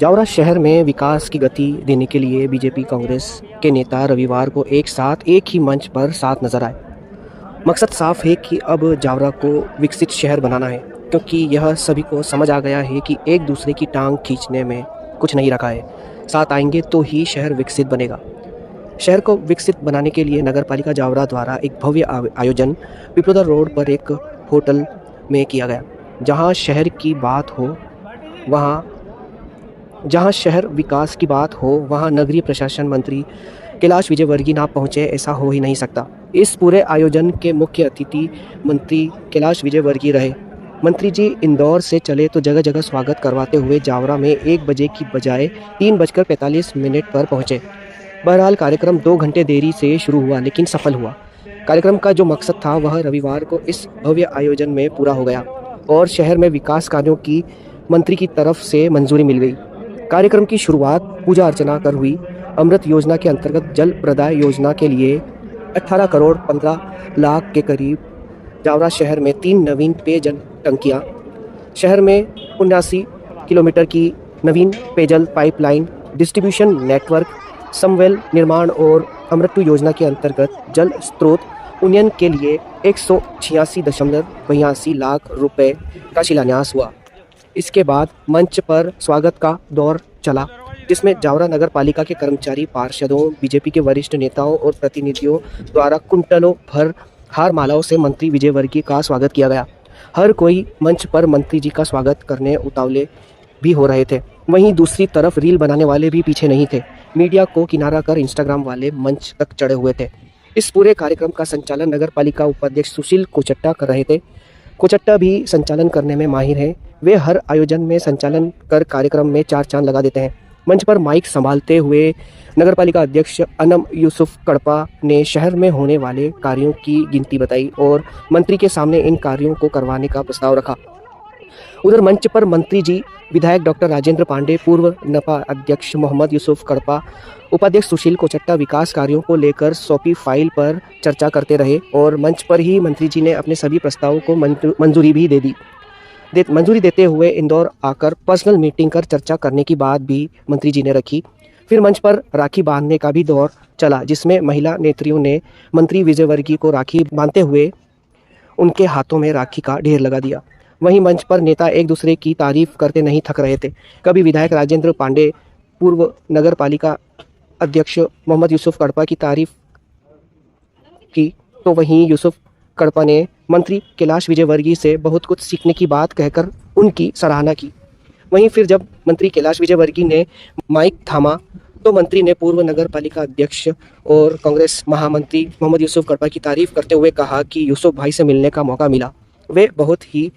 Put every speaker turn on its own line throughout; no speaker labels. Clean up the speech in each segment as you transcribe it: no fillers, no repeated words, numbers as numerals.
जावरा शहर में विकास की गति देने के लिए बीजेपी कांग्रेस के नेता रविवार को एक साथ एक ही मंच पर साथ नजर आए। मकसद साफ है कि अब जावरा को विकसित शहर बनाना है, क्योंकि यह सभी को समझ आ गया है कि एक दूसरे की टांग खींचने में कुछ नहीं रखा है। साथ आएंगे तो ही शहर विकसित बनेगा। शहर को विकसित बनाने के लिए नगर पालिका जावरा द्वारा एक भव्य आयोजन पिपलोदा रोड पर एक होटल में किया गया। जहां शहर विकास की बात हो वहां नगरीय प्रशासन मंत्री कैलाश विजयवर्गीय ना पहुंचे, ऐसा हो ही नहीं सकता। इस पूरे आयोजन के मुख्य अतिथि मंत्री कैलाश विजयवर्गीय रहे। मंत्री जी इंदौर से चले तो जगह जगह स्वागत करवाते हुए जावरा में 1 बजे की बजाय 3:45 पर पहुंचे। बहरहाल कार्यक्रम 2 घंटे देरी से शुरू हुआ, लेकिन सफल हुआ। कार्यक्रम का जो मकसद था वह रविवार को इस भव्य आयोजन में पूरा हो गया और शहर में विकास कार्यों की मंत्री की तरफ से मंजूरी मिल गई। कार्यक्रम की शुरुआत पूजा अर्चना कर हुई। अमृत योजना के अंतर्गत जल प्रदाय योजना के लिए 18 करोड़ 15 लाख के करीब जावरा शहर में 3 नवीन पेयजल टंकियाँ, शहर में 79 किलोमीटर की नवीन पेयजल पाइपलाइन, डिस्ट्रीब्यूशन नेटवर्क, समवेल निर्माण और अमृत योजना के अंतर्गत जल स्रोत उन्नयन के लिए 186.82 लाख रुपए का शिलान्यास हुआ। इसके बाद मंच पर स्वागत का दौर चला, जिसमें जावरा नगर पालिका के कर्मचारी, पार्षदों, बीजेपी के वरिष्ठ नेताओं और प्रतिनिधियों द्वारा कुंटलों भर हार मालाओं से मंत्री विजयवर्गीय का स्वागत किया गया। हर कोई मंच पर मंत्री जी का स्वागत करने उतावले भी हो रहे थे। वहीं दूसरी तरफ रील बनाने वाले भी पीछे नहीं थे। मीडिया को किनारा कर इंस्टाग्राम वाले मंच तक चढ़े हुए थे। इस पूरे कार्यक्रम का संचालन नगर पालिका उपाध्यक्ष सुशील कोचट्टा कर रहे थे। कोचट्टा भी संचालन करने में माहिर हैं। वे हर आयोजन में संचालन कर कार्यक्रम में 4 चांद लगा देते हैं। मंच पर माइक संभालते हुए नगर पालिका अध्यक्ष अनम यूसुफ कड़पा ने शहर में होने वाले कार्यों की गिनती बताई और मंत्री के सामने इन कार्यों को करवाने का प्रस्ताव रखा। उधर मंच पर मंत्री जी, विधायक डॉक्टर राजेंद्र पांडे, पूर्व नपा अध्यक्ष मोहम्मद यूसुफ कड़पा, उपाध्यक्ष सुशील कोचट्टा विकास कार्यों को लेकर सौंपी फाइल पर चर्चा करते रहे और मंच पर ही मंत्री जी ने अपने सभी प्रस्तावों को मंजूरी भी दे दी। मंजूरी देते हुए इंदौर आकर पर्सनल मीटिंग कर चर्चा करने की बात भी मंत्री जी ने रखी। फिर मंच पर राखी बांधने का भी दौर चला, जिसमें महिला नेत्रियों ने मंत्री विजयवर्गीय को राखी बांधते हुए उनके हाथों में राखी का ढेर लगा दिया। वहीं मंच पर नेता एक दूसरे की तारीफ करते नहीं थक रहे थे। कभी विधायक राजेंद्र पांडे, पूर्व नगर पालिका अध्यक्ष मोहम्मद यूसुफ कड़पा की तारीफ की, तो वहीं यूसुफ कड़पा ने मंत्री कैलाश विजयवर्गीय से बहुत कुछ सीखने की बात कहकर उनकी सराहना की। वहीं फिर जब मंत्री कैलाश विजयवर्गीय ने माइक थामा तो मंत्री ने पूर्व नगर पालिका अध्यक्ष और कांग्रेस महामंत्री मोहम्मद यूसुफ कड़पा की तारीफ करते हुए कहा कि यूसुफ भाई से मिलने का मौका मिला। वे बहुत ही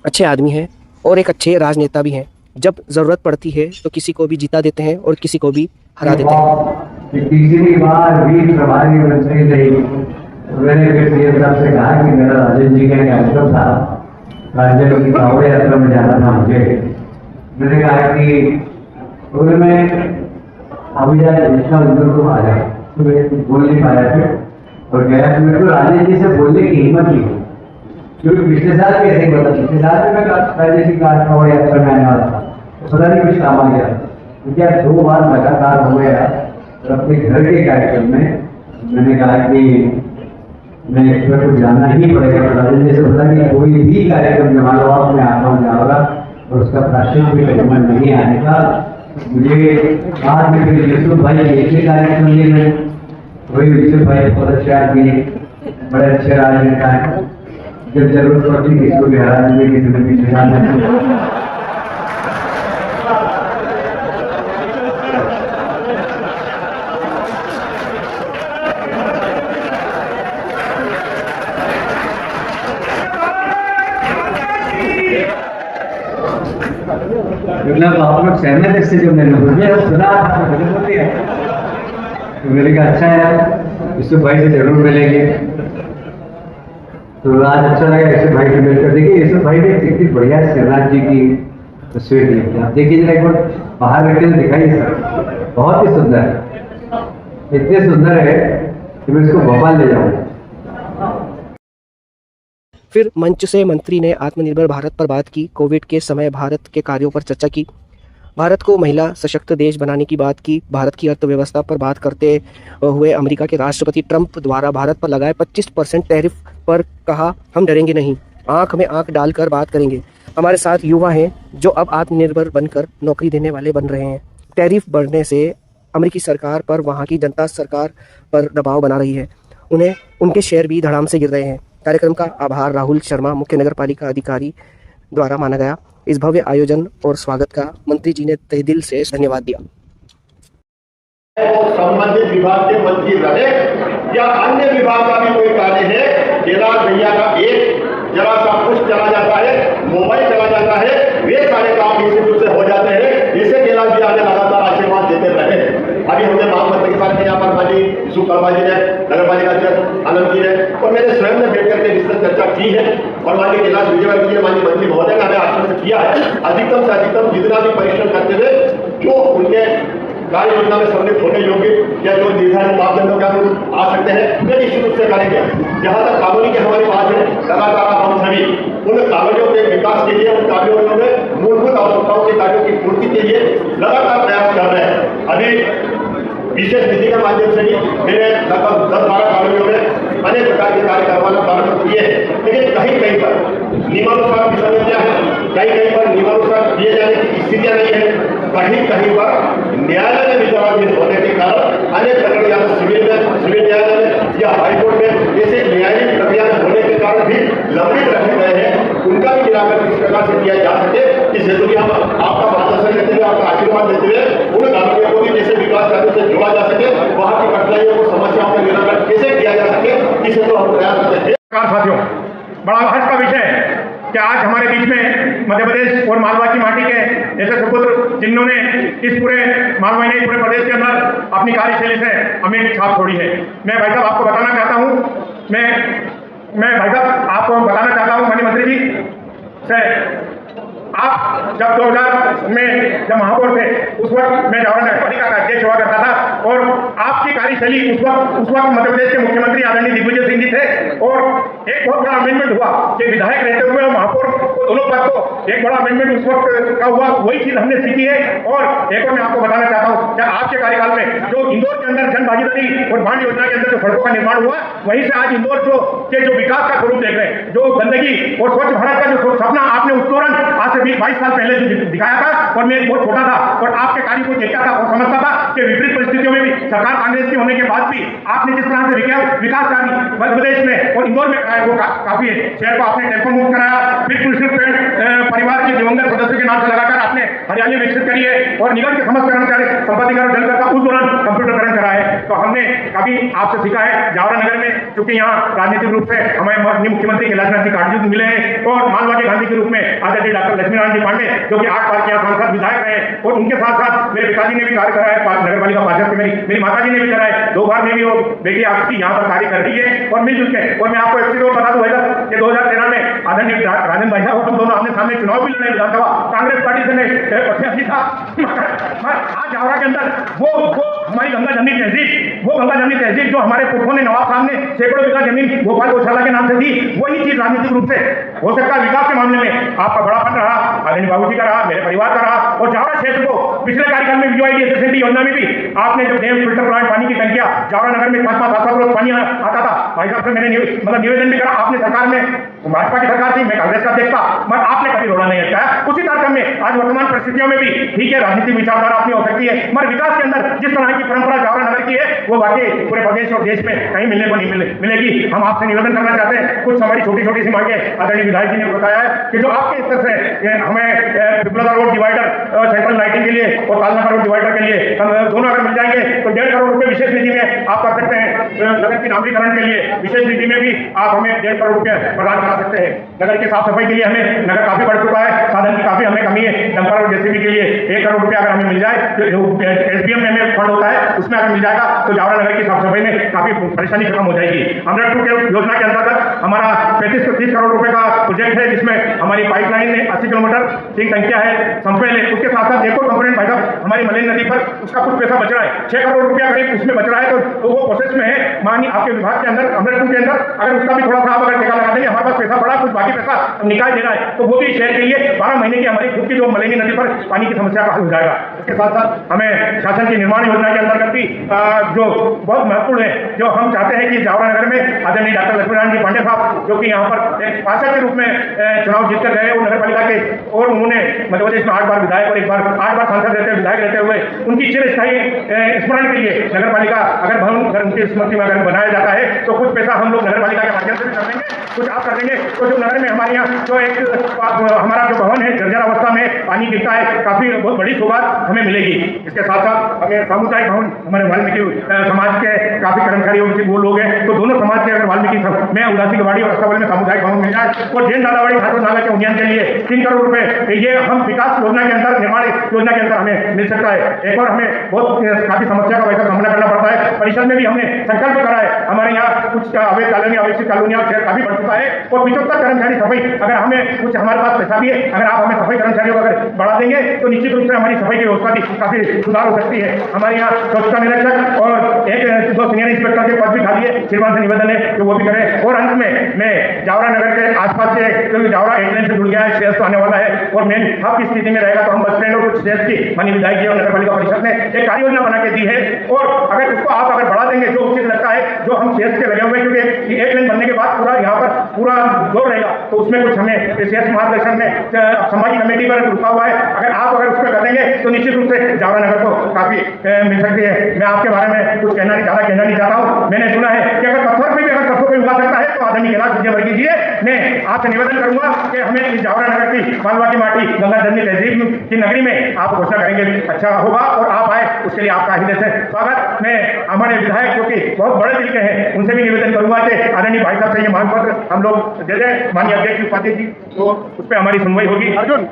अच्छे आदमी हैं और एक अच्छे राजनेता भी हैं। जब ज़रूरत पड़ती है तो किसी को भी जीता देते हैं और किसी को भी हरा देते हैं।
तीसरी बार भी प्रभारी मंत्री रही। मैंने फिर सीएम साहब से कहा कि मेरा राजेंद्र जी का कार्यक्रम था, राज्य की कांवड़ यात्रा में जाना था मुझे। मैंने कहा कि मैं अभी जाए जितना उधर को आ जाए, तो मैं बोल नहीं पाया फिर और गया तो मेरे को राजेंद्र जी से बोलने की हिम्मत नहीं, क्योंकि पिछले साल भी ऐसे ही बोला। पिछले साल भी मैं राजेंद्र जी का कांवड़ यात्रा में आने वाला था, पता नहीं कुछ काम आ गया। क्या 2 बार लगातार हो गया और अपने घर के कार्यक्रम में मैंने कहा कि मैं ईश्वर को जानना ही पड़ेगा। राजेंद्र से बोला कि कोई भी कार्यक्रम जमा लो आप, मैं आता हूँ जाऊँगा और उसका प्रश्न भी कदम नहीं आने का। मुझे बाद में फिर यूसुफ भाई ऐसे कार्यक्रम लिए मैं, वही यूसुफ भाई बहुत अच्छे आदमी, बड़े अच्छे राजनेता हैं। जब जरूरत पड़ती किसी को भी हरा देंगे, किसी को भी छिड़ा देंगे। आप लोग सहमत है इससे जो मैंने सुना होती है, तो मेरे का अच्छा है, यूसुफ भाई से जरूर मिलेंगे। तो आज अच्छा लगा यूसुफ भाई से मिलकर। देखिए यूसुफ भाई ने कितनी बढ़िया शिवराज जी की तस्वीर ली थी। आप देखिए जरा एक बार बाहर बैठे दिखाइए सर, बहुत ही सुंदर है, इतने सुंदर है कि मैं इसको भोपाल ले जाऊँगा।
फिर मंच से मंत्री ने आत्मनिर्भर भारत पर बात की, कोविड के समय भारत के कार्यों पर चर्चा की। भारत को महिला सशक्त देश बनाने की बात की। भारत की अर्थव्यवस्था पर बात करते हुए अमेरिका के राष्ट्रपति ट्रंप द्वारा भारत पर लगाए 25% टैरिफ पर कहा, हम डरेंगे नहीं, आंख में आंख डालकर बात करेंगे। हमारे साथ युवा हैं जो अब आत्मनिर्भर बनकर नौकरी देने वाले बन रहे हैं। टैरिफ बढ़ने से अमेरिकी सरकार पर वहाँ की जनता सरकार पर दबाव बना रही है। उन्हें उनके शेयर भी धड़ाम से गिर रहे हैं। कार्यक्रम का आभार राहुल शर्मा, मुख्य नगर पालिका अधिकारी द्वारा माना गया। इस भव्य आयोजन और स्वागत का मंत्री जी ने तहे दिल से धन्यवाद दिया।
वो संबंधित विभाग के मंत्री रहे या अन्य विभाग का भी कोई कार्य है, कैलाश भैया का एक जरा सा कुछ चला जाता है, मोबाइल चला जाता है, वे सारे काम इंस्टीट्यूट से हो जाते हैं। इसे कैलाश भैया ने लगातार आशीर्वाद देते रहे। अभी हमने महामंत्री के साथ यहाँ पर माननीय यूसुफ कर्मा जी ने, नगर पालिका अध्यक्ष आनंद जी ने और मैंने स्वयं ने बैठ करके विस्तृत चर्चा की है और माननीय कैलाश विजयवर्गीय जी, माननीय मंत्री महोदय ने हमें आश्वस्त किया है अधिकतम से अधिकतम जितना भी परिश्रम करते हुए जो उनके कार्य योजना में सम्मिलित होने योग्य या जो निर्धारित मापदंडों के अनुरूप आ सकते हैं, वे निश्चित रूप से करेंगे। जहां तक कानूनी की हमारी बात है, लगातार हम सभी उन कानूनों के विकास के लिए, उन कानूनों में मूलभूत आवश्यकताओं के कार्यों की पूर्ति के लिए लगातार प्रयास कर रहे हैं। अभी विशेष नीति के माध्यम से भी मैंने लगभग 10-12 कानूनों में अनेक प्रकार के कार्य करवाना प्रारंभ किए हैं, लेकिन कहीं कहीं पर नियमानुसार विसंगतियां हैं, कहीं पर नियमानुसार दिए जाने की स्थितियां नहीं है, कहीं पर न्यायालय में विचाराधीन होने के कारण अनेक प्रकरण या सिविल न्यायालय में या हाईकोर्ट में ऐसे न्यायिक प्रक्रिया होने के कारण भी लंबित रखे गए हैं। उनका भी निराकरण किस प्रकार से किया जा सके, इस हेतु भी हम आपका मार्गदर्शन देते हुए, आपका आशीर्वाद देते हुए उन कानूनों को भी जैसे विकास कार्यों से जोड़ा जा सके, वहाँ की कठिनाइयों को, समस्याओं का निराकरण कैसे किया जा सके, इस हेतु हम प्रयास करते हैं।
साथियों, बड़ा हर्ष का विषय है कि आज हमारे बीच में मध्य प्रदेश और मालवा की माटी के ऐसे सुपुत्र जिन्होंने इस पूरे मालवा नहीं पूरे प्रदेश के अंदर अपनी कार्यशैली से अमीर छाप छोड़ी है। मैं भाई साहब आपको बताना चाहता हूँ, मैं भाई साहब आपको बताना चाहता हूँ माननीय मंत्री जी से, आप जब 2000 में जब महापौर थे उस वक्त मैं जावरा नगर पालिका का अध्यक्ष हुआ करता था और आपकी कार्यशैली उस वक्त मध्य प्रदेश के मुख्यमंत्री आदरणीय दिग्विजय सिंह जी थे और एक बहुत बड़ा अमेंडमेंट हुआ कि विधायक रहते हुए महापौर दोनों पद को एक बड़ा अमेंडमेंट उस वक्त का हुआ। वही चीज हमने सीखी है और एक और मैं आपको बताना चाहता हूँ कि आपके कार्यकाल में जो इंदौर के अंदर जन भागीदारी और बांध योजना के अंदर जो सड़कों का निर्माण हुआ, वहीं से आज इंदौर जो विकास का स्वरूप देख रहे हैं, जो गंदगी और स्वच्छ भारत का जो सपना आपने उस दौरान आज से 22 साल पहले जो दिखाया था और मैं बहुत छोटा था और आपके कार्य को देखता था और समझता था कि विपरीत परिस्थितियों में भी सरकार कांग्रेस की होने के बाद भी आपने जिस तरह से विकास कार्य मध्य प्रदेश में और इंदौर में कराया वो काफी है। शहर को आपने टेम्पो मुक्त कराया, फिर तुलसी परिवार के दिवंगत सदस्यों के नाम से लगाकर आपने हरियाली विकसित करी है और निगम के समस्त कर्मचारी संपत्ति कर जलकर का उस दौरान कंप्यूटरकरण करा है। तो हमने कभी आपसे सीखा है जावरा नगर में, क्योंकि यहाँ राजनीतिक रूप से हमारे माननीय मुख्यमंत्री कैलाशनाथ जी काटजू मिले हैं और मालवा के गांधी के रूप में आदरणीय डॉक्टर लक्ष्मीनारायण जी पांडे जो कि 8 बार के यहाँ सांसद विधायक रहे और उनके साथ साथ मेरे पिताजी ने भी कार्य करा है, नगर पालिका पार्षद मेरी माता जी ने भी करा है, 2 बार में भी वो बेटी आपकी यहाँ पर कार्य कर रही है और मिलजुल के। और मैं आपको एक चीज और बता दूं भाई साहब कि 2013 में आदरणीय राजन भाई साहब हम दोनों आमने सामने चुनाव भी लड़े विधानसभा कांग्रेस पार्टी से प्रत्याशी था। आज जावरा के अंदर वो हमारी गंगा जमनी तहजीब जो हमारे पुरखों ने नवाब साहब ने सैकड़ों बीघा जमीन गोपाल गौशाला के नाम से दी, वही चीज राजनीतिक रूप से हो सकता है विकास के मामले में आपका बड़ापन रहा, आदरणीय बाबू जी का रहा, मेरे परिवार का रहा। और जावरा क्षेत्र को पिछले कार्यकाल में वीआईडी एसएसएनडी योजना में भी आपने जो डैम फिल्टर प्लांट पानी की टंकियां जावरा नगर में 5-5-7 रोज पानी आता था, भाई साहब से मैंने निवेदन भी करा। आपने सरकार में भाजपा की सरकार थी, मैं कांग्रेस का अध्यक्ष था, मगर आपने कभी रोड़ा नहीं हटाया। उसी कार्यक्रम में आज वर्तमान परिस्थितियों में भी ठीक है राजनीतिक विचारधारा अपनी हो सकती है, मगर विकास के अंदर जिस तरह की परंपरा जावरा नगर की है वो वाकई पूरे प्रदेश और देश में कहीं मिलने को नहीं मिलेगी। हम आपसे निवेदन करना चाहते हैं, कुछ हमारी छोटी सी मांगे आदरणीय विधायक जी ने बताया है कि जो आपके स्तर से हमें Pipla road divider central lighting के लिए और तालना रोड डिवाइडर के लिए हम दोनों अगर मिल जाएंगे तो 1.5 करोड़ रुपए विशेष निधि में आप कर सकते हैं। नगर के नामकरण के लिए विशेष निधि में भी आप हमें 1.5 करोड़ रुपए प्रदान करा सकते हैं। नगर की साफ सफाई के लिए हमें नगर काफी बढ़ चुका है, साधन की काफी हमें कमी है, डंपर और जेसीबी के लिए 1 करोड़ रुपया अगर हमें मिल जाए, जो एसबीएम में फंड होता है उसमें अगर मिल जाएगा तो जावरा नगर की साफ सफाई में काफी परेशानी खत्म हो जाएगी। अमृत 2 के योजना के अंतर्गत हमारा 35-30 करोड़ रुपए का प्रोजेक्ट है, जिसमें हमारी पाइपलाइन में 80 किलोमीटर 3 टंकियां है संपेल है। उसके साथ साथ एक और कंपोनेंट भाई साहब हमारी मलिन नदी पर उसका कुछ पैसा बच रहा है, 6 करोड़ रुपया करीब उसमें बच रहा है, तो वो प्रोसेस में है माननीय आपके विभाग के अंदर, अमृत के अंदर। अगर उसका भी थोड़ा सा आप अगर टीका लगा देंगे, हमारे पास पैसा पड़ा, कुछ बाकी पैसा निकाल दे रहा है, तो वो भी शहर के लिए 12 महीने की हमारी खुद की जो मलेनी नदी पर पानी की समस्या का हल हो जाएगा। इसके साथ साथ हमें शासन की निर्माण योजना के अंतर्गत भी जो बहुत महत्वपूर्ण है, जो हम चाहते हैं कि जावरा नगर में आदरणीय डॉक्टर लक्ष्मीनारायण जी पांडे साहब, जो कि यहाँ पर एक पार्षद के रूप में चुनाव जीत कर गए और नगर पालिका के, और उन्होंने मध्य प्रदेश में 8 बार विधायक और 8 बार सांसद रहते विधायक रहते हुए उनकी चिरस्थायी स्मरण के लिए नगर पालिका अगर भवन अगर उनकी स्मृति में अगर बनाया जाता है तो कुछ पैसा हम लोग नगर पालिका के माध्यम से भी कर देंगे, कुछ आप कर देंगे। तो जो नगर में हमारे यहाँ जो एक हमारा जो भवन है जर्जर अवस्था में पानी गिरता है, काफी बहुत बड़ी सौगात हमें मिलेगी। इसके साथ साथ हमें सामुदायिक भवन, हमारे वाल्मीकि समाज के काफी कर्मचारी वो लोग हैं, तो दोनों समाज के अगर वाल्मीकि में उदासी गवाड़ी और अस्तावल में सामुदायिक भवन मिल जाए, और जैन दादावाड़ी ठाकुर नाला के उन्नयन के लिए 3 करोड़ रुपए ये हम विकास योजना के अंदर, निर्माण योजना के अंदर हमें मिल सकता है। एक और हमें बहुत काफी समस्या का वैसा सामना करना पड़ता है। परिषद में भी हमने संकल्प करा है, हमारे यहाँ कुछ अवैध कॉलोनी, अवैध कॉलोनियां और शहर काफी बढ़ चुका है, और 75 कर्मचारी सफाई, अगर हमें कुछ हमारे पास पैसा भी है, अगर आप हमें सफाई कर्मचारियों को अगर बढ़ा देंगे तो निश्चित रूप से हमारी सफाई की व्यवस्था भी काफी सुधार हो सकती है। हमारे यहाँ स्वच्छता निरीक्षक और एक 2 सीनियर इंस्पेक्टर के पद भी खाली है, श्रीमान से निवेदन है कि वो भी करें। और अंत में मैं जावरा नगर के आसपास के, क्योंकि जावरा एक लेन से जुड़ गया है, शेष तो आने वाला है और मेन हब की स्थिति में रहेगा, तो हम बस स्टैंड और कुछ शेष की माननीय विधायक जी और नगर पालिका परिषद ने एक कार्य योजना बना के दी है, और अगर उसको आप अगर बढ़ा देंगे जो उचित लगता है, जो हम शेष के लगे हुए, क्योंकि एक लेन बनने के बाद पूरा यहाँ पर पूरा जोर रहेगा, तो उसमें कुछ हमें शेष मार्गदर्शन में संभाजी कमेटी पर रुका हुआ है, अगर आप अगर उस पर कर देंगे तो निश्चित रूप से जावरा नगर को काफी मिल सकती है। मैं आपके बारे में कुछ ज्यादा कहना नहीं चाहता हूँ। मैंने सुना है कि अगर पत्थर पे भी अगर सरसों कोई उगा सकता है तो आदरणीय कैलाश विजयवर्गीय जी, मैं आपसे निवेदन करूंगा कि हमें इस जावरा नगर की मालवा की माटी गंगा जननी तहजीब की नगरी में आप घोषणा करेंगे, अच्छा होगा, और आप आए उसके लिए आपका हृदय से स्वागत। मैं हमारे विधायक जो कि बहुत बड़े दिल के हैं उनसे भी निवेदन करूंगा कि आदरणीय भाई साहब से ये मांग पत्र हम लोग दे दें, माननीय अध्यक्ष उपाध्यक्ष जी, तो उस पर हमारी सुनवाई होगी। अर्जुन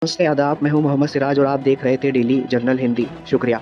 नमस्ते, आदाब, मैं हूं मोहम्मद सिराज और आप देख रहे थे डेली जर्नल हिंदी। शुक्रिया।